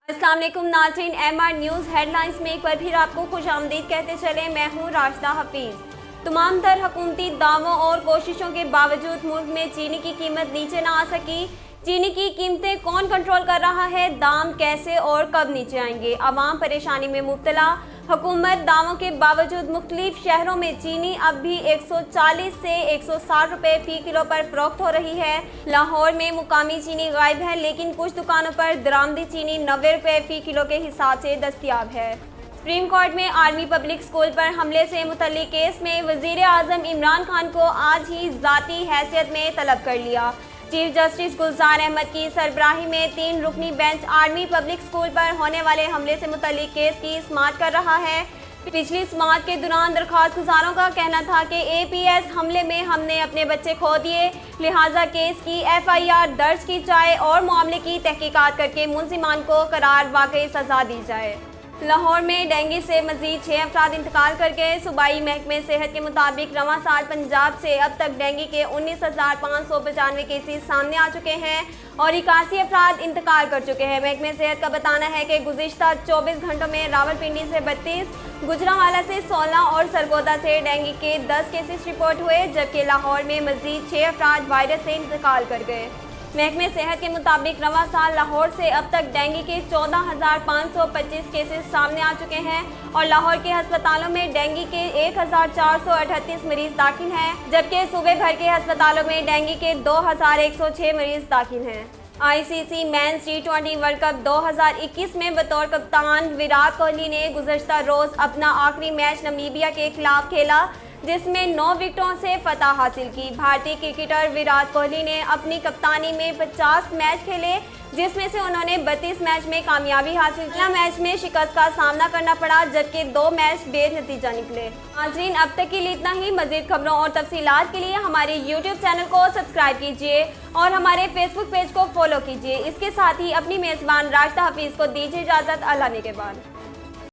अस्सलाम वालेकुम नाज़रीन, MR न्यूज़ हेडलाइंस में एक बार फिर आपको खुशामदीद कहते चले। मैं हूँ राशिदा हफीज़। तमाम तर हुकूमती दावों और कोशिशों के बावजूद मुल्क में चीनी की कीमत नीचे ना आ सकी। चीनी की कीमतें कौन कंट्रोल कर रहा है, दाम कैसे और कब नीचे आएंगे, आवाम परेशानी में मुब्तला। हुकूमत दावों के बावजूद मुख्तलिफ शहरों में चीनी अब भी 140 से 160 रुपये फ़ी किलो पर फरोख्त हो रही है। लाहौर में मुकामी चीनी गायब है, लेकिन कुछ दुकानों पर दरामदी चीनी 90 रुपये फ़ी किलो के हिसाब से दस्तियाब है। सुप्रीम कोर्ट में आर्मी पब्लिक स्कूल पर हमले से मुतल्लिक केस में वज़ीर आज़म इमरान खान को आज ही ज़ाती हैसियत में तलब कर लिया। चीफ जस्टिस गुलजार अहमद की सरबराही में 3 रुकनी बेंच आर्मी पब्लिक स्कूल पर होने वाले हमले से मुतल्लिक केस की समाअत कर रहा है। पिछली समाअत के दौरान दरख्वास्त गुजारों का कहना था कि APS हमले में हमने अपने बच्चे खो दिए, लिहाजा केस की FIR दर्ज की जाए और मामले की तहकीकात करके मुलजिमान को करार वाकई सजा दी जाए। लाहौर में डेंगू से मजीद 6 अफराद इंतकाल कर गए। सूबाई महकमे सेहत के मुताबिक रवां साल पंजाब से अब तक डेंगू के 19,595 केसेस सामने आ चुके हैं और 81 अफराद इंतकाल कर चुके हैं। महकमे सेहत का बताना है कि गुज़िश्ता 24 घंटों में रावलपिंडी से 32, गुजरांवाला से 16 और सरगोदा से डेंगू के 10 केसेस रिपोर्ट हुए, जबकि लाहौर में मजीद 6 अफराद वायरस से इंतकाल कर गए। महकमे सेहत के मुताबिक रवां साल लाहौर से अब तक डेंगू के 14,525 केसेस सामने आ चुके हैं और लाहौर के अस्पतालों में डेंगू के 1,438 मरीज दाखिल हैं, जबकि सूबे भर के अस्पतालों में डेंगू के 2,106 मरीज दाखिल हैं। ICC mains T20 world cup 2021 में बतौर कप्तान विराट कोहली ने गुज़श्ता रोज़ अपना आखिरी मैच नामीबिया के खिलाफ खेला, जिसमें 9 विकेटों से फतह हासिल की। भारतीय क्रिकेटर विराट कोहली ने अपनी कप्तानी में 50 मैच खेले, जिसमें से उन्होंने 32 मैच में कामयाबी हासिल की। मैच में शिकस्त का सामना करना पड़ा, जबकि 2 मैच बेनतीजा निकले। नाज़रीन, अब तक के लिए इतना ही। मज़ीद खबरों और तफसीलात के लिए हमारे YouTube चैनल को सब्सक्राइब कीजिए और हमारे Facebook पेज को फॉलो कीजिए। इसके साथ ही अपनी मेज़बान राशिदा हफीज़ को दीजिए इजाज़त। अल्लाह ने के बाद।